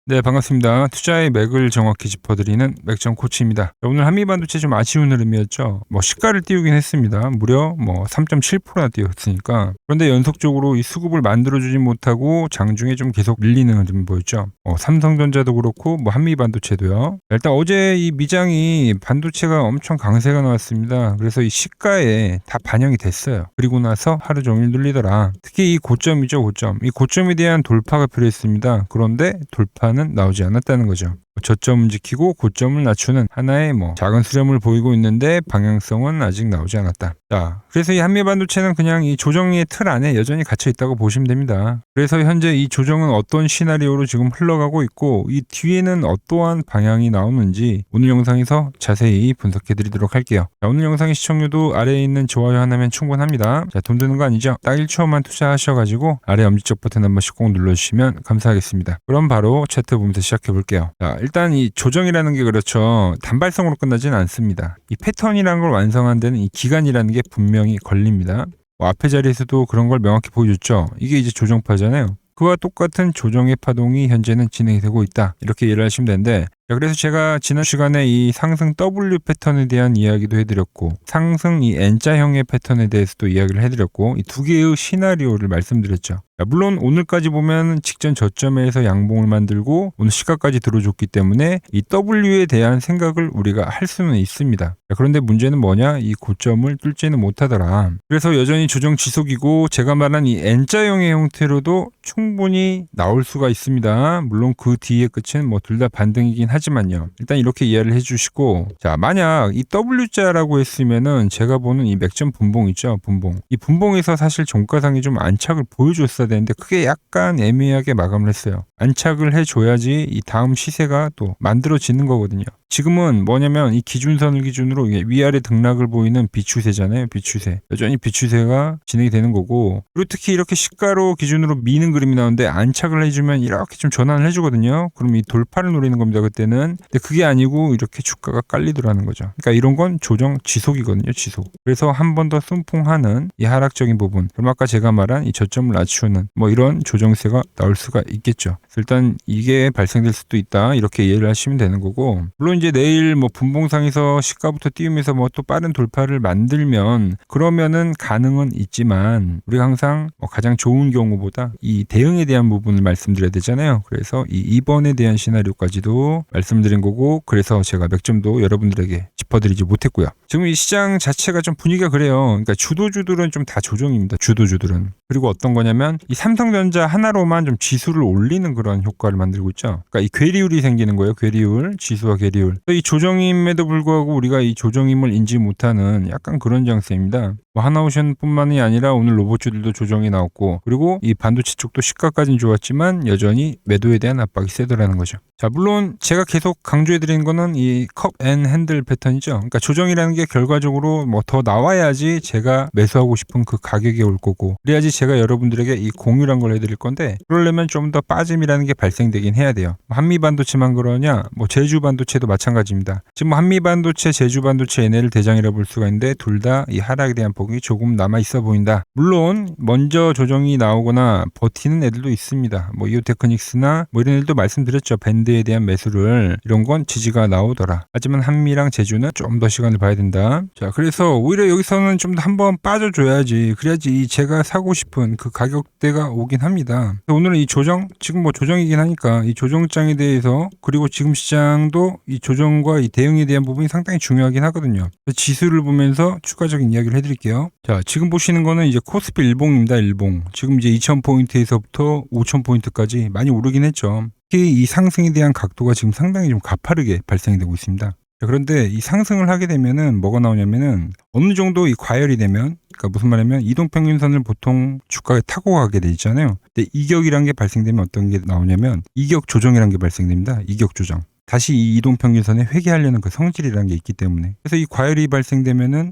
네, 반갑습니다. 투자의 맥을 정확히 짚어드리는 맥정 코치입니다. 오늘 한미반도체 좀 아쉬운 흐름이었죠. 시가를 띄우긴 했습니다. 무려 3.7%나 띄웠으니까. 그런데 연속적으로 이 수급을 만들어주지 못하고 장중에 좀 계속 밀리는 흐름이 보였죠. 삼성전자도 그렇고 한미반도체도요. 일단 어제 이 미장이 반도체가 엄청 강세가 나왔습니다. 그래서 이 시가에 다 반영이 됐어요. 그리고 나서 하루 종일 눌리더라. 특히 이 고점이죠, 고점. 이 고점에 대한 돌파가 필요했습니다. 그런데 돌파는 나오지 않았다는 거죠. 저점을 지키고 고점을 낮추는 하나의 작은 수렴을 보이고 있는데 방향성은 아직 나오지 않았다. 자, 그래서 이 한미반도체는 그냥 이 조정의 틀 안에 여전히 갇혀 있다고 보시면 됩니다. 그래서 현재 이 조정은 어떤 시나리오로 지금 흘러가고 있고 이 뒤에는 어떠한 방향이 나오는지 오늘 영상에서 자세히 분석해 드리도록 할게요. 자, 오늘 영상의 시청률도 아래에 있는 좋아요 하나면 충분합니다. 자, 돈 드는 거 아니죠? 딱 1초만 투자하셔가지고 아래 엄지척 버튼 한 번씩 꼭 눌러주시면 감사하겠습니다. 그럼 바로 차트 보면서 시작해 볼게요. 자, 일단 이 조정이라는 게 그렇죠. 단발성으로 끝나지는 않습니다. 이 패턴이라는 걸 완성한 데는 이 기간이라는 게 분명히 걸립니다. 앞에 자리에서도 그런 걸 명확히 보여줬죠. 이게 이제 조정파잖아요. 그와 똑같은 조정의 파동이 현재는 진행이 되고 있다. 이렇게 이해를 하시면 되는데, 그래서 제가 지난 시간에 이 상승 W 패턴에 대한 이야기도 해드렸고 상승 이 N자형의 패턴에 대해서도 이야기를 해드렸고 이 두 개의 시나리오를 말씀드렸죠. 물론 오늘까지 보면 직전 저점에서 양봉을 만들고 오늘 시가까지 들어줬기 때문에 이 W에 대한 생각을 우리가 할 수는 있습니다. 그런데 문제는 뭐냐? 이 고점을 뚫지는 못하더라. 그래서 여전히 조정 지속이고 제가 말한 이 N자형의 형태로도 충분히 나올 수가 있습니다. 물론 그 뒤의 끝은 둘 다 반등이긴 하지만요. 일단 이렇게 이해를 해주시고, 자, 만약 이 W자라고 했으면은 제가 보는 이 맥점 분봉 있죠, 분봉. 이 분봉에서 사실 종가상이 좀 안착을 보여줬어야 되는데 그게 약간 애매하게 마감을 했어요. 안착을 해줘야지 이 다음 시세가 또 만들어지는 거거든요. 지금은 뭐냐면 이 기준선을 기준으로 위아래 등락을 보이는 비추세잖아요. 비추세. 여전히 비추세가 진행이 되는 거고, 그리고 특히 이렇게 시가로 기준으로 미는 그림이 나오는데 안착을 해주면 이렇게 좀 전환을 해주거든요. 그럼 이 돌파를 노리는 겁니다. 그때는. 근데 그게 아니고 이렇게 주가가 깔리더라는 거죠. 그러니까 이런 건 조정 지속이거든요. 지속. 그래서 한 번 더 순풍하는 이 하락적인 부분, 그럼 아까 제가 말한 이 저점을 낮추는 이런 조정세가 나올 수가 있겠죠. 일단 이게 발생될 수도 있다. 이렇게 이해를 하시면 되는 거고, 물론 이제 내일 분봉상에서 시가부터 띄우면서 또 빠른 돌파를 만들면 그러면은 가능은 있지만 우리가 항상 가장 좋은 경우보다 이 대응에 대한 부분을 말씀드려야 되잖아요. 그래서 이 2번에 대한 시나리오까지도 말씀드린 거고, 그래서 제가 맥점도 여러분들에게 짚어드리지 못했고요. 지금 이 시장 자체가 좀 분위기가 그래요. 그러니까 주도주들은 좀 다 조정입니다. 주도주들은. 그리고 어떤 거냐면 이 삼성전자 하나로만 좀 지수를 올리는 그런 효과를 만들고 있죠. 그러니까 이 괴리율이 생기는 거예요. 괴리율, 지수와 괴리율. 이 조정임에도 불구하고 우리가 이 조정임을 인지 못하는 약간 그런 장세입니다. 하나오션뿐만이 아니라 오늘 로봇주들도 조정이 나왔고, 그리고 이 반도체 쪽도 시가까지는 좋았지만 여전히 매도에 대한 압박이 세더라는 거죠. 자, 물론 제가 계속 강조해드리는 거는 이 컵 앤 핸들 패턴이죠. 그러니까 조정이라는 게 결과적으로 더 나와야지 제가 매수하고 싶은 그 가격이 올 거고, 그래야지 제가 여러분들에게 이 공유란 걸 해드릴 건데, 그러려면 좀 더 빠짐이라는 게 발생되긴 해야 돼요. 한미반도체만 그러냐? 제주반도체도 마찬가지입니다. 지금 한미반도체, 제주반도체 얘네를 대장이라 볼 수가 있는데 둘 다 이 하락에 대한 폭이 조금 남아 있어 보인다. 물론 먼저 조정이 나오거나 버티는 애들도 있습니다. 이오테크닉스나 이런 애들도 말씀드렸죠. 밴드에 대한 매수를, 이런 건 지지가 나오더라. 하지만 한미랑 제주는 좀 더 시간을 봐야 된다. 자, 그래서 오히려 여기서는 좀 더 한번 빠져줘야지, 그래야지 제가 사고 싶은 그 가격대가 오긴 합니다. 오늘은 이 조정, 지금 조정이긴 하니까 이 조정장에 대해서, 그리고 지금 시장도 이 조정과 이 대응에 대한 부분이 상당히 중요하긴 하거든요. 지수를 보면서 추가적인 이야기를 해드릴게요. 자, 지금 보시는 거는 이제 코스피 일봉입니다. 일봉. 지금 이제 2000포인트에서부터 5000포인트까지 많이 오르긴 했죠. 특히 이 상승에 대한 각도가 지금 상당히 좀 가파르게 발생이 되고 있습니다. 자, 그런데 이 상승을 하게 되면은 뭐가 나오냐면은 어느 정도 이 과열이 되면, 그러니까 무슨 말이냐면 이동평균선을 보통 주가에 타고 가게 돼 있잖아요. 근데 이격이란 게 발생되면 어떤 게 나오냐면 이격 조정이란 게 발생됩니다. 이격 조정. 다시 이 이동평균선에 회귀하려는 그 성질이라는 게 있기 때문에. 그래서 이 과열이 발생되면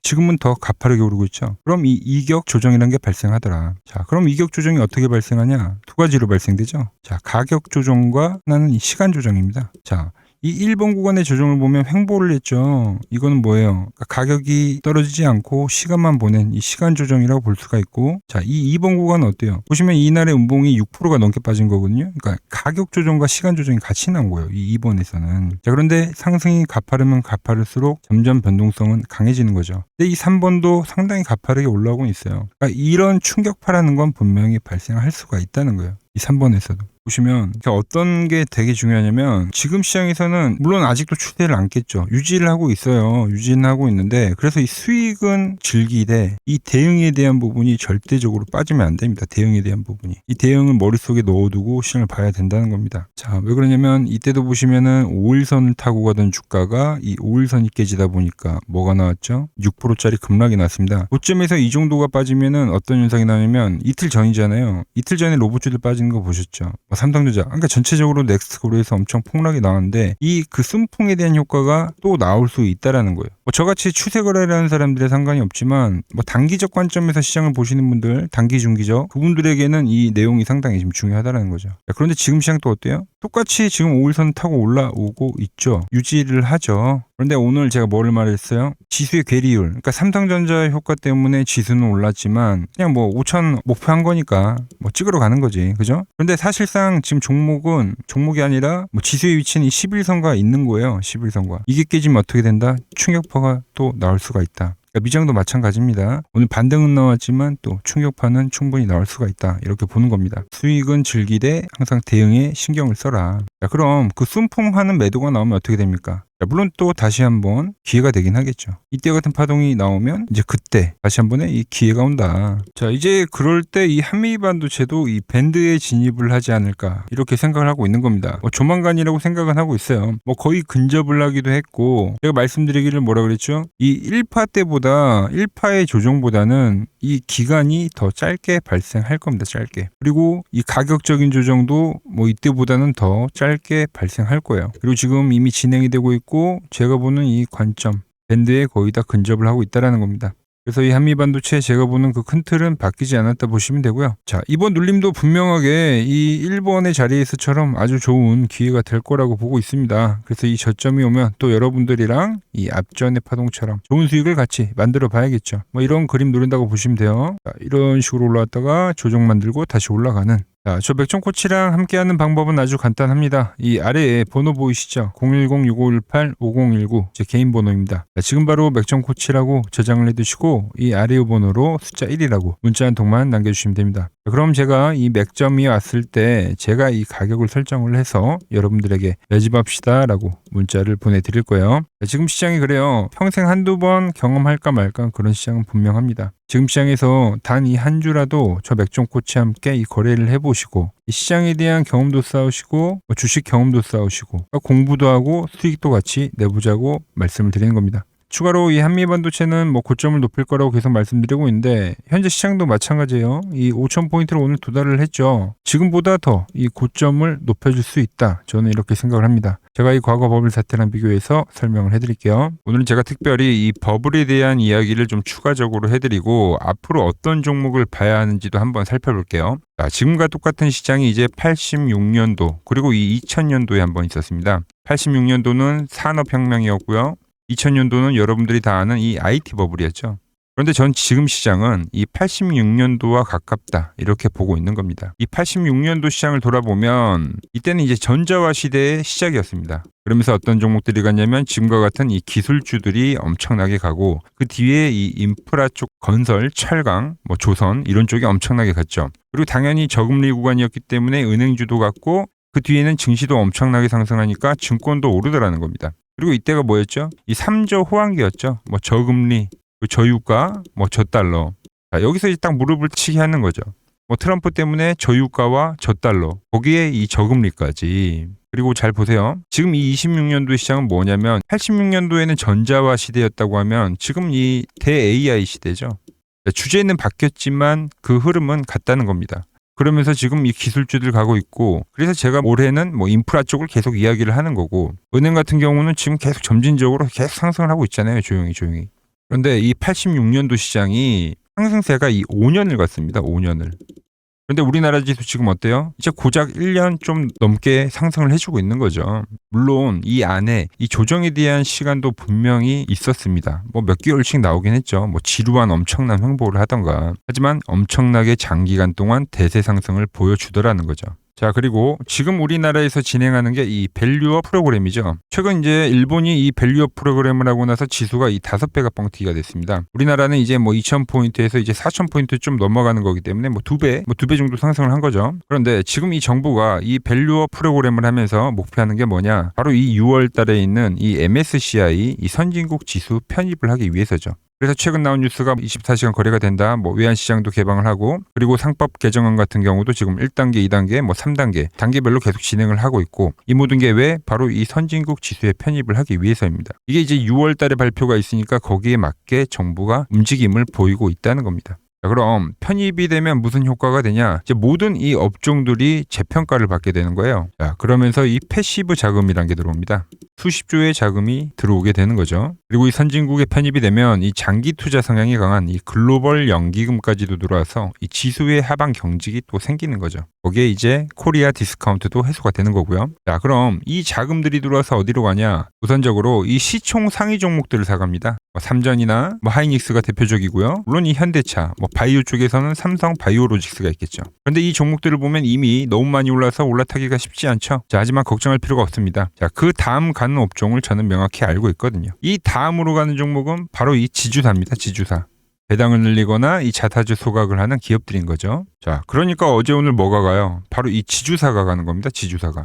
지금은 더 가파르게 오르고 있죠. 그럼 이 이격 조정이라는 게 발생하더라. 자, 그럼 이격 조정이 어떻게 발생하냐? 두 가지로 발생되죠. 자, 가격 조정과 하나는 이 시간 조정입니다. 자, 이 1번 구간의 조정을 보면 횡보를 했죠. 이거는 뭐예요? 그러니까 가격이 떨어지지 않고 시간만 보낸 이 시간 조정이라고 볼 수가 있고, 자, 이 2번 구간은 어때요? 보시면 이날의 음봉이 6%가 넘게 빠진 거거든요. 그러니까 가격 조정과 시간 조정이 같이 나온 거예요. 이 2번에서는. 자, 그런데 상승이 가파르면 가파를수록 점점 변동성은 강해지는 거죠. 근데 이 3번도 상당히 가파르게 올라오고 있어요. 그러니까 이런 충격파라는 건 분명히 발생할 수가 있다는 거예요. 이 3번에서도. 보시면 어떤 게 되게 중요하냐면, 지금 시장에서는 물론 아직도 추세를 안겠죠. 유지를 하고 있어요. 유지는 하고 있는데, 그래서 이 수익은 즐기되 이 대응에 대한 부분이 절대적으로 빠지면 안 됩니다. 대응에 대한 부분이. 이 대응을 머릿속에 넣어두고 시장을 봐야 된다는 겁니다. 자, 왜 그러냐면 이때도 보시면은 5일선을 타고 가던 주가가 이 5일선이 깨지다 보니까 뭐가 나왔죠? 6%짜리 급락이 났습니다. 고점에서 이 정도가 빠지면은 어떤 현상이 나냐면, 이틀 전이잖아요. 이틀 전에 로봇주들 빠지는 거 보셨죠? 삼성전자, 그러니까 전체적으로 넥스트그룹에서 엄청 폭락이 나왔는데, 이 그 순풍에 대한 효과가 또 나올 수 있다라는 거예요. 저같이 추세 거래를 하는 사람들의 상관이 없지만, 단기적 관점에서 시장을 보시는 분들, 단기 중기적 그분들에게는 이 내용이 상당히 지금 중요하다라는 거죠. 자, 그런데 지금 시장 또 어때요? 똑같이 지금 5일선 타고 올라오고 있죠. 유지를 하죠. 그런데 오늘 제가 뭐를 말했어요? 지수의 괴리율. 그러니까 삼성전자의 효과 때문에 지수는 올랐지만 그냥 5천 목표한 거니까 찍으러 가는 거지. 그죠? 그런데 사실상 지금 종목이 아니라 지수의 위치는 이 11선과 있는 거예요. 11선과. 이게 깨지면 어떻게 된다? 충격파가 또 나올 수가 있다. 그러니까 미장도 마찬가지입니다. 오늘 반등은 나왔지만 또 충격파는 충분히 나올 수가 있다. 이렇게 보는 겁니다. 수익은 즐기되 항상 대응에 신경을 써라. 자, 그럼 그 순풍하는 매도가 나오면 어떻게 됩니까? 자, 물론 또 다시 한번 기회가 되긴 하겠죠. 이때 같은 파동이 나오면 이제 그때 다시 한번의 이 기회가 온다. 자, 이제 그럴 때 이 한미반도체도 이 밴드에 진입을 하지 않을까, 이렇게 생각을 하고 있는 겁니다. 조만간이라고 생각은 하고 있어요. 거의 근접을 하기도 했고, 제가 말씀드리기를 뭐라 그랬죠? 이 1파 때보다 1파의 조정보다는 이 기간이 더 짧게 발생할 겁니다. 짧게. 그리고 이 가격적인 조정도 이때보다는 더 짧게 발생할 거예요. 그리고 지금 이미 진행이 되고 있고, 제가 보는 이 관점, 밴드에 거의 다 근접을 하고 있다는 겁니다. 그래서 이 한미반도체 제가 보는 그 큰 틀은 바뀌지 않았다 보시면 되고요. 자, 이번 눌림도 분명하게 이 1번의 자리에서처럼 아주 좋은 기회가 될 거라고 보고 있습니다. 그래서 이 저점이 오면 또 여러분들이랑 이 앞전의 파동처럼 좋은 수익을 같이 만들어 봐야겠죠. 이런 그림 노린다고 보시면 돼요. 자, 이런 식으로 올라왔다가 조정 만들고 다시 올라가는. 자, 저 맥정코치랑 함께하는 방법은 아주 간단합니다. 이 아래에 번호 보이시죠? 010-6518-5019 제 개인 번호입니다. 자, 지금 바로 맥정코치라고 저장을 해두시고 이 아래 번호로 숫자 1이라고 문자 한 통만 남겨주시면 됩니다. 자, 그럼 제가 이 맥점이 왔을 때 제가 이 가격을 설정을 해서 여러분들에게 매집합시다 라고 문자를 보내드릴 거예요. 자, 지금 시장이 그래요. 평생 한두 번 경험할까 말까 그런 시장은 분명합니다. 지금 시장에서 단 이 한 주라도 저 맥정코치와 함께 이 거래를 해보시고, 이 시장에 대한 경험도 쌓으시고, 주식 경험도 쌓으시고, 공부도 하고 수익도 같이 내보자고 말씀을 드리는 겁니다. 추가로 이 한미반도체는 고점을 높일 거라고 계속 말씀드리고 있는데, 현재 시장도 마찬가지예요. 이 5,000포인트로 오늘 도달을 했죠. 지금보다 더 이 고점을 높여줄 수 있다. 저는 이렇게 생각을 합니다. 제가 이 과거 버블 사태랑 비교해서 설명을 해드릴게요. 오늘은 제가 특별히 이 버블에 대한 이야기를 좀 추가적으로 해드리고, 앞으로 어떤 종목을 봐야 하는지도 한번 살펴볼게요. 자, 지금과 똑같은 시장이 이제 86년도 그리고 이 2000년도에 한번 있었습니다. 86년도는 산업혁명이었고요. 2000년도는 여러분들이 다 아는 이 IT 버블이었죠. 그런데 전 지금 시장은 이 86년도와 가깝다 이렇게 보고 있는 겁니다. 이 86년도 시장을 돌아보면 이때는 이제 전자화 시대의 시작이었습니다. 그러면서 어떤 종목들이 갔냐면 지금과 같은 이 기술주들이 엄청나게 가고, 그 뒤에 이 인프라 쪽 건설, 철강, 조선 이런 쪽이 엄청나게 갔죠. 그리고 당연히 저금리 구간이었기 때문에 은행주도 갔고, 그 뒤에는 증시도 엄청나게 상승하니까 증권도 오르더라는 겁니다. 그리고 이때가 뭐였죠? 이 3조 호황기였죠. 저금리, 저유가, 저달러. 자, 여기서 이제 딱 무릎을 치게 하는 거죠. 트럼프 때문에 저유가와 저달러, 거기에 이 저금리까지. 그리고 잘 보세요. 지금 이 26년도의 시장은 뭐냐면 86년도에는 전자화 시대였다고 하면 지금 이 대-AI 시대죠. 주제는 바뀌었지만 그 흐름은 같다는 겁니다. 그러면서 지금 이 기술주들 가고 있고, 그래서 제가 올해는 인프라 쪽을 계속 이야기를 하는 거고, 은행 같은 경우는 지금 계속 점진적으로 계속 상승을 하고 있잖아요. 조용히. 그런데 이 86년도 시장이 상승세가 이 5년을 갔습니다. 5년을. 그런데 우리나라 지수 지금 어때요? 이제 고작 1년 좀 넘게 상승을 해주고 있는 거죠. 물론 이 안에 이 조정에 대한 시간도 분명히 있었습니다. 뭐 몇 개월씩 나오긴 했죠. 뭐 지루한 엄청난 횡보를 하던가. 하지만 엄청나게 장기간 동안 대세 상승을 보여주더라는 거죠. 자, 그리고 지금 우리나라에서 진행하는 게 이 밸류업 프로그램이죠. 최근 이제 일본이 이 밸류업 프로그램을 하고 나서 지수가 이 5배가 뻥튀기가 됐습니다. 우리나라는 이제 뭐 2,000포인트에서 이제 4,000포인트 좀 넘어가는 거기 때문에 뭐 2배 정도 상승을 한 거죠. 그런데 지금 이 정부가 이 밸류업 프로그램을 하면서 목표하는 게 뭐냐? 바로 이 6월 달에 있는 이 MSCI 이 선진국 지수 편입을 하기 위해서죠. 그래서 최근 나온 뉴스가 24시간 거래가 된다. 뭐 외환시장도 개방을 하고 그리고 상법 개정안 같은 경우도 지금 1단계, 2단계, 뭐 3단계 단계별로 계속 진행을 하고 있고 이 모든 게 왜? 바로 이 선진국 지수에 편입을 하기 위해서입니다. 이게 이제 6월 달에 발표가 있으니까 거기에 맞게 정부가 움직임을 보이고 있다는 겁니다. 자, 그럼 편입이 되면 무슨 효과가 되냐? 이제 모든 이 업종들이 재평가를 받게 되는 거예요. 자, 그러면서 이 패시브 자금이란 게 들어옵니다. 수십조의 자금이 들어오게 되는 거죠. 그리고 이 선진국에 편입이 되면 이 장기 투자 성향이 강한 이 글로벌 연기금까지도 들어와서 이 지수의 하방 경직이 또 생기는 거죠. 거기에 이제 코리아 디스카운트도 해소가 되는 거고요. 자, 그럼 이 자금들이 들어와서 어디로 가냐? 우선적으로 이 시총 상위 종목들을 사갑니다. 삼전이나 뭐 하이닉스가 대표적이고요. 물론 이 현대차, 뭐 바이오 쪽에서는 삼성 바이오로직스가 있겠죠. 그런데 이 종목들을 보면 이미 너무 많이 올라서 올라타기가 쉽지 않죠. 자, 하지만 걱정할 필요가 없습니다. 자, 그 다음 가는 업종을 저는 명확히 알고 있거든요. 이 다음으로 가는 종목은 바로 이 지주사입니다. 지주사. 배당을 늘리거나 이 자사주 소각을 하는 기업들인 거죠. 자, 그러니까 어제 오늘 뭐가 가요? 바로 이 지주사가 가는 겁니다. 지주사가.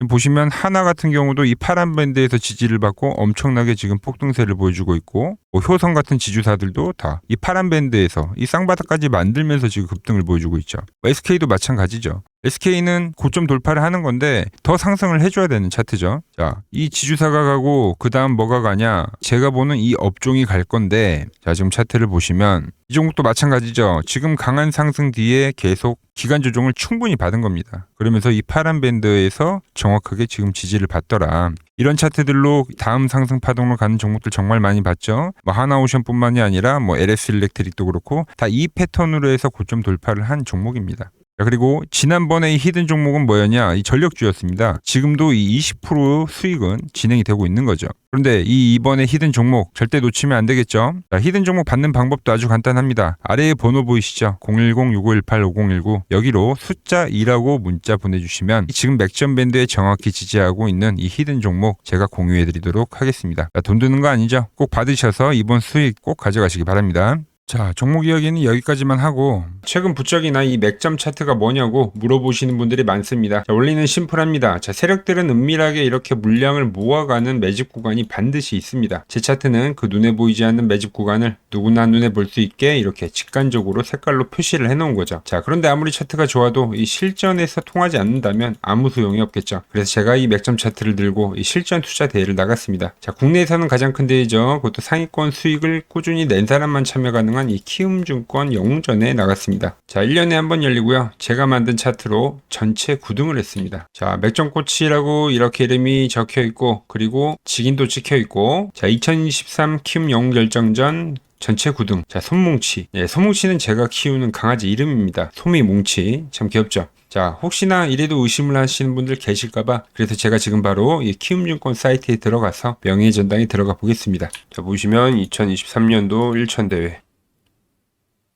보시면 하나 같은 경우도 이 파란 밴드에서 지지를 받고 엄청나게 지금 폭등세를 보여주고 있고 뭐 효성 같은 지주사들도 다 이 파란 밴드에서 이 쌍바닥까지 만들면서 지금 급등을 보여주고 있죠. SK도 마찬가지죠. SK는 고점 돌파를 하는 건데 더 상승을 해줘야 되는 차트죠. 자, 이 지주사가 가고 그 다음 뭐가 가냐? 제가 보는 이 업종이 갈 건데 자, 지금 차트를 보시면 이 종목도 마찬가지죠. 지금 강한 상승 뒤에 계속 기간 조정을 충분히 받은 겁니다. 그러면서 이 파란 밴드에서 정확하게 지금 지지를 받더라. 이런 차트들로 다음 상승 파동으로 가는 종목들 정말 많이 봤죠. 뭐 하나오션뿐만이 아니라 뭐 LS 일렉트릭도 그렇고 다 이 패턴으로 해서 고점 돌파를 한 종목입니다. 자, 그리고 지난번에 이 히든 종목은 뭐였냐? 이 전력주였습니다. 지금도 이 20% 수익은 진행이 되고 있는 거죠. 그런데 이번에 히든 종목 절대 놓치면 안 되겠죠? 자, 히든 종목 받는 방법도 아주 간단합니다. 아래에 번호 보이시죠? 010-6518-5019 여기로 숫자 2라고 문자 보내주시면 지금 맥점 밴드에 정확히 지지하고 있는 이 히든 종목 제가 공유해드리도록 하겠습니다. 자, 돈 드는 거 아니죠? 꼭 받으셔서 이번 수익 꼭 가져가시기 바랍니다. 자, 종목 이야기는 여기까지만 하고 최근 부쩍이나 이 맥점 차트가 뭐냐고 물어보시는 분들이 많습니다. 자, 원리는 심플합니다. 자, 세력들은 은밀하게 이렇게 물량을 모아가는 매집 구간이 반드시 있습니다. 제 차트는 그 눈에 보이지 않는 매집 구간을 누구나 눈에 볼 수 있게 이렇게 직관적으로 색깔로 표시를 해놓은 거죠. 자, 그런데 아무리 차트가 좋아도 이 실전에서 통하지 않는다면 아무 소용이 없겠죠. 그래서 제가 이 맥점 차트를 들고 이 실전 투자 대회를 나갔습니다. 자, 국내에서는 가장 큰 대회죠. 그것도 상위권 수익을 꾸준히 낸 사람만 참여 가능한 이 키움증권 영웅전에 나갔습니다. 자, 1년에 한 번 열리고요. 제가 만든 차트로 전체 9등을 했습니다. 자, 맥점코치라고 이렇게 이름이 적혀 있고 그리고 직인도 찍혀 있고 자, 2023 키움 영웅 결정전 전체 9등. 자, 솜뭉치. 예, 솜뭉치는 제가 키우는 강아지 이름입니다. 솜이뭉치. 참 귀엽죠? 자, 혹시나 이래도 의심을 하시는 분들 계실까봐 그래서 제가 지금 바로 이 키움증권 사이트에 들어가서 명예전당에 들어가 보겠습니다. 자, 보시면 2023년도 1천대회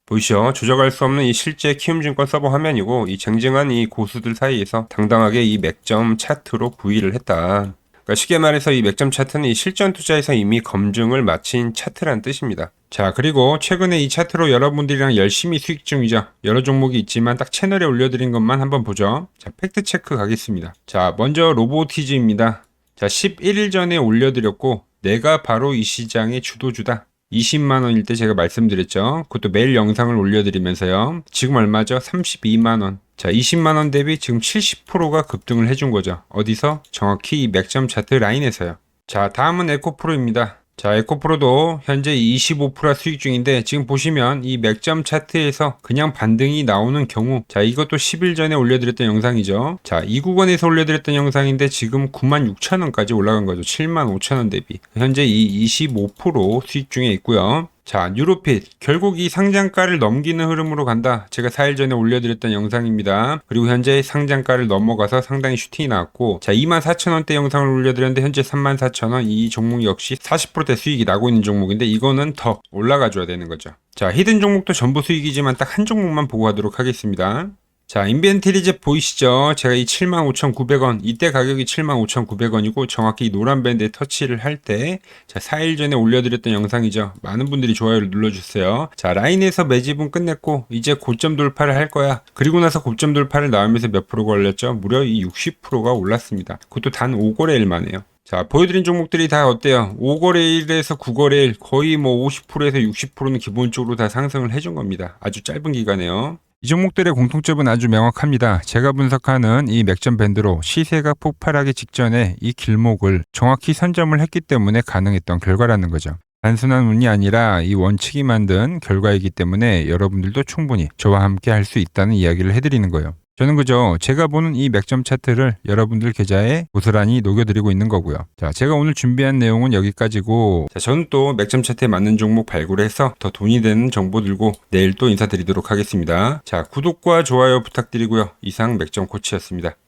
보이시죠? 조작할 수 없는 이 실제 키움증권 서버 화면이고 이 쟁쟁한 이 고수들 사이에서 당당하게 이 맥점 차트로 구의를 했다. 그러니까 쉽게 말해서 이 맥점 차트는 이 실전 투자에서 이미 검증을 마친 차트란 뜻입니다. 자, 그리고 최근에 이 차트로 여러분들이랑 열심히 수익 중이죠. 여러 종목이 있지만 딱 채널에 올려드린 것만 한번 보죠. 자, 팩트 체크 가겠습니다. 자, 먼저 로보티즈입니다. 자, 11일 전에 올려드렸고 내가 바로 이 시장의 주도주다. 20만원일 때 제가 말씀드렸죠. 그것도 매일 영상을 올려드리면서요. 지금 얼마죠? 32만원. 자, 20만원 대비 지금 70%가 급등을 해준 거죠. 어디서? 정확히 이 맥점 차트 라인에서요. 자, 다음은 에코프로입니다. 자, 에코프로도 현재 25% 수익 중인데 지금 보시면 이 맥점 차트에서 그냥 반등이 나오는 경우 자, 이것도 10일 전에 올려드렸던 영상이죠. 자, 이 구간에서 올려드렸던 영상인데 지금 96,000원까지 올라간 거죠. 75,000원 대비 현재 이 25% 수익 중에 있고요. 자, 뉴로핏. 결국 이 상장가를 넘기는 흐름으로 간다. 제가 4일 전에 올려드렸던 영상입니다. 그리고 현재 상장가를 넘어가서 상당히 슈팅이 나왔고, 자, 24,000원대 영상을 올려드렸는데 현재 34,000원. 이 종목 역시 40%대 수익이 나고 있는 종목인데 이거는 더 올라가줘야 되는 거죠. 자, 히든 종목도 전부 수익이지만 딱 한 종목만 보고 가도록 하겠습니다. 자, 인벤트리즈 보이시죠? 제가 이 75,900원, 이때 가격이 75,900원이고 정확히 이 노란 밴드에 터치를 할 때, 자, 4일 전에 올려드렸던 영상이죠. 많은 분들이 좋아요를 눌러주세요. 자, 라인에서 매집은 끝냈고 이제 고점 돌파를 할 거야. 그리고 나서 고점 돌파를 나오면서 몇 프로가 올렸죠? 무려 이 60%가 올랐습니다. 그것도 단 5거래일 만에요. 자, 보여드린 종목들이 다 어때요? 5거래일에서 9거래일 거의 뭐 50%에서 60%는 기본적으로 다 상승을 해준 겁니다. 아주 짧은 기간에요. 이 종목들의 공통점은 아주 명확합니다. 제가 분석하는 이 맥점 밴드로 시세가 폭발하기 직전에 이 길목을 정확히 선점을 했기 때문에 가능했던 결과라는 거죠. 단순한 운이 아니라 이 원칙이 만든 결과이기 때문에 여러분들도 충분히 저와 함께 할 수 있다는 이야기를 해드리는 거예요. 저는 그저 제가 보는 이 맥점 차트를 여러분들 계좌에 고스란히 녹여드리고 있는 거고요. 자, 제가 오늘 준비한 내용은 여기까지고, 자, 저는 또 맥점 차트에 맞는 종목 발굴해서 더 돈이 되는 정보 들고 내일 또 인사드리도록 하겠습니다. 자, 구독과 좋아요 부탁드리고요. 이상 맥점 코치였습니다.